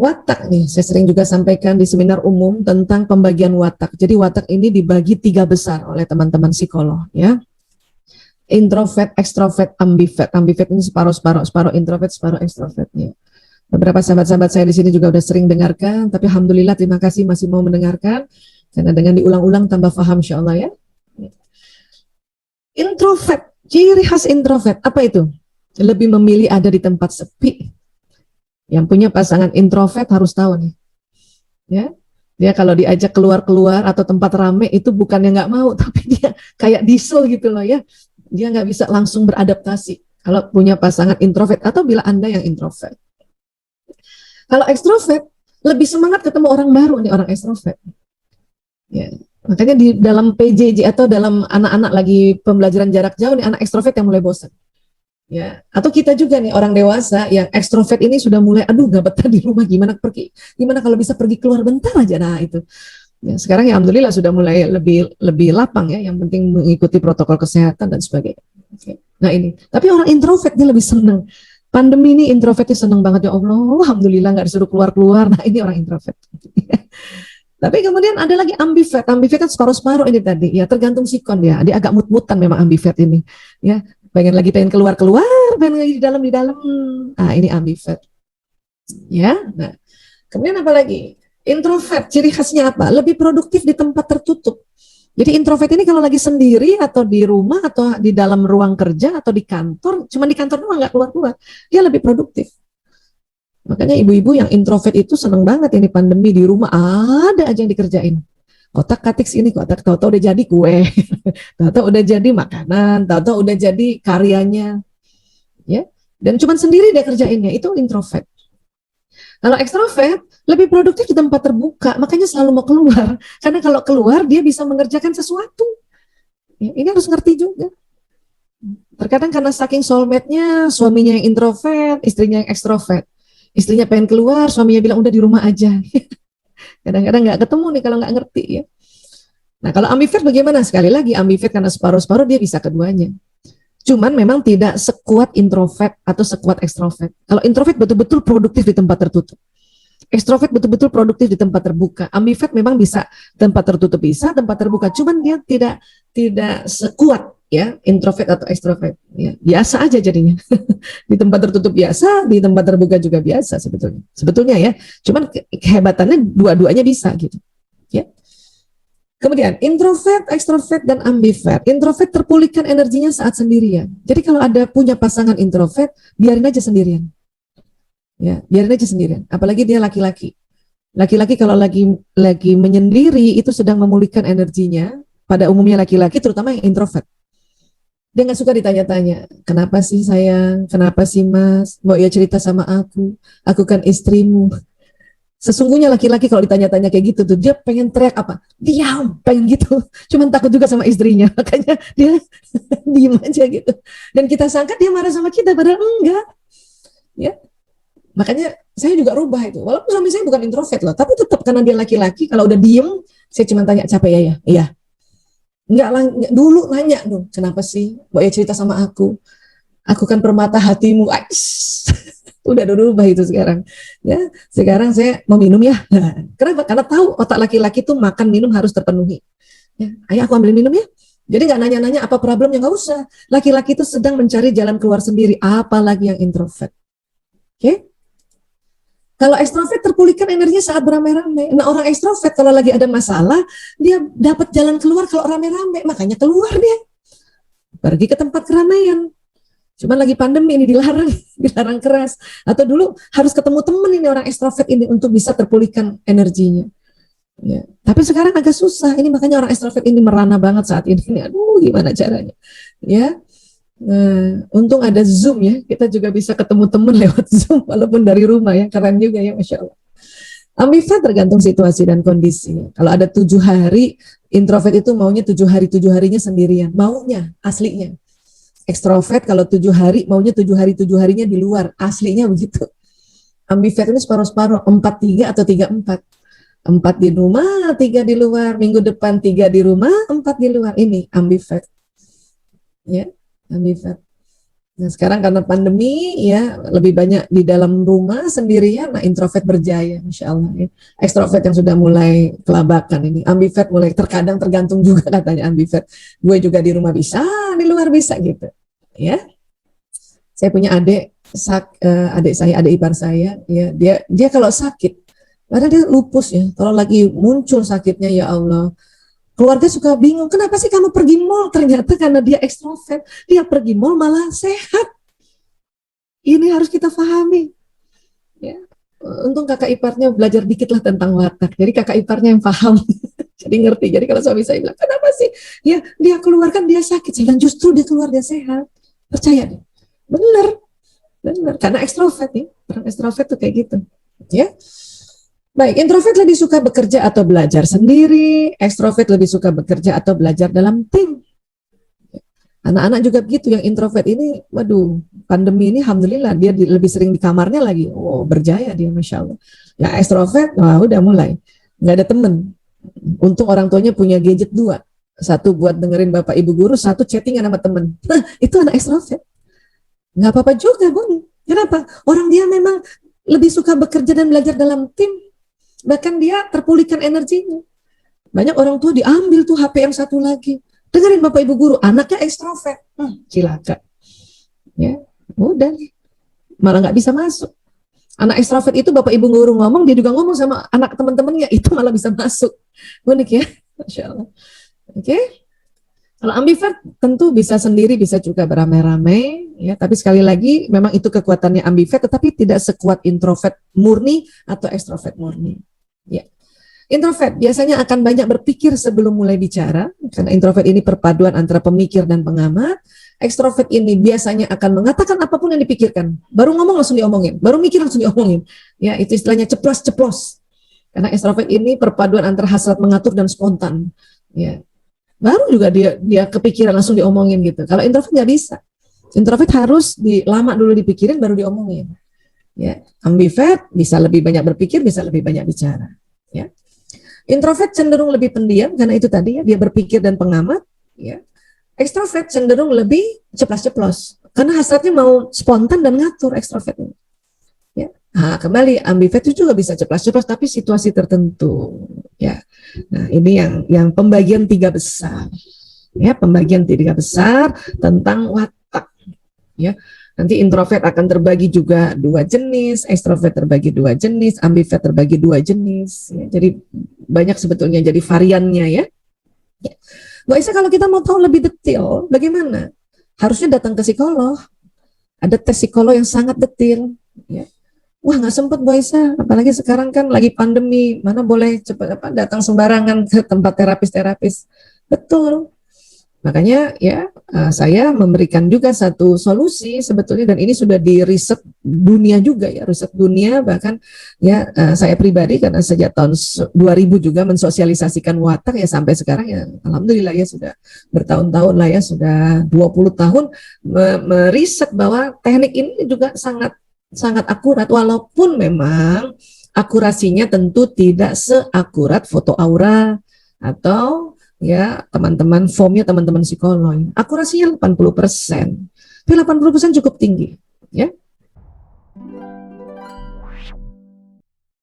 Watak nih, saya sering juga sampaikan di seminar umum tentang pembagian watak. Jadi watak ini dibagi 3 besar oleh teman-teman psikolog ya. Introvert, extrovert, ambivert. Ambivert ini separuh-separuh, separuh introvert, separuh extrovert ya. Beberapa sahabat-sahabat saya di sini juga udah sering dengarkan, tapi alhamdulillah terima kasih masih mau mendengarkan, karena dengan diulang-ulang tambah paham insya Allah ya. Introvert, ciri khas introvert, apa itu? Lebih memilih ada di tempat sepi. Yang punya pasangan introvert harus tahu nih, ya. Dia kalau diajak keluar-keluar atau tempat rame itu bukannya nggak mau, tapi dia kayak diesel gitu loh ya. Dia nggak bisa langsung beradaptasi. Kalau punya pasangan introvert atau bila Anda yang introvert. Kalau ekstrovert, lebih semangat ketemu orang baru nih, orang ekstrovert. Ya. Makanya di dalam PJJ atau dalam anak-anak lagi pembelajaran jarak jauh nih, anak ekstrovert yang mulai bosan. Ya. Atau kita juga nih, orang dewasa yang ekstrovert ini sudah mulai, aduh gak betah di rumah, gimana kalau bisa pergi keluar bentar aja, nah itu. Ya, sekarang ya alhamdulillah sudah mulai lebih lapang ya, yang penting mengikuti protokol kesehatan dan sebagainya. Oke. Nah ini, tapi orang introvert dia lebih seneng. Pandemi ini introvertnya seneng banget ya Allah, alhamdulillah nggak disuruh keluar-keluar. Nah ini orang introvert. Tapi kemudian ada lagi ambivert. Ambivert kan separuh-separuh ini tadi. Ya tergantung sikon ya. Dia agak mut-mutan memang ambivert ini. Ya pengen keluar-keluar, pengen lagi di dalam. Nah ini ambivert. Ya. Nah kemudian apa lagi? Introvert, ciri khasnya apa? Lebih produktif di tempat tertutup. Jadi introvert ini kalau lagi sendiri atau di rumah atau di dalam ruang kerja atau di kantor, cuma di kantor doang nggak keluar-keluar, dia lebih produktif. Makanya ibu-ibu yang introvert itu seneng banget ini pandemi, di rumah ada aja yang dikerjain. Kotak-katik sini, kotak tahu-tahu udah jadi kue, tahu-tahu udah jadi makanan, tahu-tahu udah jadi karyanya, ya. Dan cuma sendiri dia kerjainnya, itu introvert. Kalau ekstrovert lebih produktif di tempat terbuka, makanya selalu mau keluar. Karena kalau keluar dia bisa mengerjakan sesuatu. Ya, ini harus ngerti juga. Terkadang karena saking soulmate-nya, suaminya yang introvert, istrinya yang ekstrovert. Istrinya pengen keluar, suaminya bilang udah di rumah aja. Kadang-kadang nggak ketemu nih kalau nggak ngerti ya. Nah kalau ambivert bagaimana? Sekali lagi ambivert karena separuh-separuh dia bisa keduanya. Cuman memang tidak sekuat introvert atau sekuat ekstrovert. Kalau introvert betul-betul produktif di tempat tertutup. Ekstrovert betul-betul produktif di tempat terbuka. Ambivert memang bisa tempat tertutup bisa, tempat terbuka. Cuman dia tidak sekuat ya introvert atau ekstrovert. Ya, biasa aja jadinya. Di tempat tertutup biasa, di tempat terbuka juga biasa sebetulnya. Sebetulnya ya. Cuman kehebatannya dua-duanya bisa gitu. Ya. Kemudian introvert, ekstrovert, dan ambivert. Introvert terpulihkan energinya saat sendirian. Jadi kalau ada punya pasangan introvert, biarin aja sendirian. Ya, biarin aja sendirian. Apalagi dia laki-laki. Laki-laki kalau lagi menyendiri itu sedang memulihkan energinya. Pada umumnya laki-laki, terutama yang introvert. Dia nggak suka ditanya-tanya. Kenapa sih sayang? Kenapa sih mas? Mau ya cerita sama aku? Aku kan istrimu. Sesungguhnya laki-laki kalau ditanya-tanya kayak gitu tuh, dia pengen teriak apa? Diam, pengen gitu. Cuman takut juga sama istrinya, makanya dia diem aja gitu. Dan kita sangka dia marah sama kita, padahal enggak. Ya, makanya saya juga rubah itu. Walaupun suami saya bukan introvert loh, tapi tetap karena dia laki-laki, kalau udah diem, saya cuma tanya capek ya ya, iya. Enggak, dulu nanya dong, kenapa sih? Mau ya cerita sama aku? Aku kan permata hatimu. Ais. Udah berubah itu sekarang ya. Sekarang saya mau minum ya. Nah, kenapa? Karena tahu otak laki-laki tuh makan minum harus terpenuhi ya. Ayo aku ambil minum ya. Jadi nggak nanya-nanya apa problemnya, nggak usah. Laki-laki itu sedang mencari jalan keluar sendiri, apalagi yang introvert. Oke. Kalau ekstrovert terpulihkan energinya saat beramai-ramai. Nah orang ekstrovert kalau lagi ada masalah dia dapat jalan keluar kalau rame-rame, makanya keluar dia pergi ke tempat keramaian. Cuman lagi pandemi ini dilarang keras. Atau dulu harus ketemu temen ini orang ekstrovert ini untuk bisa terpulihkan energinya. Ya. Tapi sekarang agak susah. Ini makanya orang ekstrovert ini merana banget saat ini. Aduh, gimana caranya? Ya, untung ada Zoom ya. Kita juga bisa ketemu temen lewat Zoom walaupun dari rumah ya. Keren juga ya, Masya Allah. Ambivert tergantung situasi dan kondisi. Kalau ada 7 hari, introvert itu maunya 7 hari 7 harinya sendirian. Maunya, aslinya. Ekstrovert kalau 7 hari, maunya 7 hari 7 harinya di luar, aslinya begitu. Ambivert ini separuh-separuh, 4-3 atau 3-4. 4 di rumah, 3 di luar. Minggu depan 3 di rumah, 4 di luar. Ini ambivert. Ya, ambivert. Nah, sekarang karena pandemi ya lebih banyak di dalam rumah sendirian, nah introvert berjaya, Masya Allah ya. Ekstrovert yang sudah mulai kelabakan ini, ambivert mulai terkadang tergantung juga katanya ambivert. Gue juga di rumah bisa, di luar bisa gitu. Ya, saya punya adik ipar saya, ya dia kalau sakit, padahal dia lupus ya, kalau lagi muncul sakitnya ya Allah, keluarga suka bingung, kenapa sih kamu pergi mall? Ternyata karena dia ekstrovert, dia pergi mall malah sehat. Ini harus kita pahami. Ya. Untung kakak iparnya belajar dikit lah tentang watak. Jadi kakak iparnya yang paham. Jadi ngerti. Jadi kalau suami saya bilang, kenapa sih? Ya, dia keluarkan dia sakit. Saya bilang, justru dia keluar dia sehat. Percaya deh. Benar. Benar. Karena ekstrovert nih. Orang ekstrovert tuh kayak gitu. Ya. Baik, introvert lebih suka bekerja atau belajar sendiri, ekstrovert lebih suka bekerja atau belajar dalam tim. Anak-anak juga begitu, yang introvert ini, waduh, pandemi ini alhamdulillah dia lebih sering di kamarnya lagi. Oh, berjaya dia, Masya Allah. Ya ekstrovert, wah udah mulai. Nggak ada temen. Untung orang tuanya punya gadget dua. Satu buat dengerin bapak ibu guru, satu chattingan sama temen. Nah, itu anak ekstrovert. Nggak apa-apa juga, Bun. Kenapa? Orang dia memang lebih suka bekerja dan belajar dalam tim. Bahkan dia terpulihkan energinya. Banyak orang tua diambil tuh HP yang satu lagi. Dengerin bapak ibu guru, anaknya ekstrovert. Cilaka. Ya, udah. Malah nggak bisa masuk. Anak ekstrovert itu bapak ibu guru ngomong, dia juga ngomong sama anak teman-temannya, itu malah bisa masuk. Unik ya, Masya Allah. Oke. Kalau ambivert tentu bisa sendiri, bisa juga beramai-ramai, ya. Tapi sekali lagi, memang itu kekuatannya ambivert, tetapi tidak sekuat introvert murni atau ekstrovert murni. Ya. Introvert biasanya akan banyak berpikir sebelum mulai bicara, karena introvert ini perpaduan antara pemikir dan pengamat. Ekstrovert ini biasanya akan mengatakan apapun yang dipikirkan, baru ngomong langsung diomongin, baru mikir langsung diomongin. Ya, itu istilahnya ceplos-ceplos. Karena ekstrovert ini perpaduan antara hasrat mengatur dan spontan. Ya, baru juga dia kepikiran langsung diomongin gitu. Kalau introvert nggak bisa. Introvert harus lama dulu dipikirin baru diomongin. Ya, ambivert bisa lebih banyak berpikir, bisa lebih banyak bicara. Ya. Introvert cenderung lebih pendiam karena itu tadi ya, dia berpikir dan pengamat, ya. Ekstrovert cenderung lebih ceplas-ceplos karena hasratnya mau spontan dan ngatur ekstrovert. Ya. Nah, kembali ambivert itu juga bisa ceplas-ceplos tapi situasi tertentu, ya. Nah, ini yang pembagian tiga besar. Ya, pembagian tiga besar tentang watak, ya. Nanti introvert akan terbagi juga dua jenis, ekstrovert terbagi dua jenis, ambivert terbagi dua jenis. Ya, jadi banyak sebetulnya jadi variannya ya. Ya. Bu Aisyah, kalau kita mau tahu lebih detail, bagaimana? Harusnya datang ke psikolog. Ada tes psikolog yang sangat detail. Ya. Wah, nggak sempat Bu Aisyah, apalagi sekarang kan lagi pandemi, mana boleh cepat datang sembarangan ke tempat terapis-terapis. Betul. Makanya ya saya memberikan juga satu solusi sebetulnya, dan ini sudah di riset dunia juga ya, riset dunia bahkan ya saya pribadi karena sejak tahun 2000 juga mensosialisasikan watak ya sampai sekarang ya alhamdulillah ya sudah bertahun-tahun lah ya, sudah 20 tahun meriset bahwa teknik ini juga sangat sangat akurat, walaupun memang akurasinya tentu tidak seakurat foto aura atau ya teman-teman formnya teman-teman psikolog. Akurasinya 80%. Tapi 80% cukup tinggi, ya.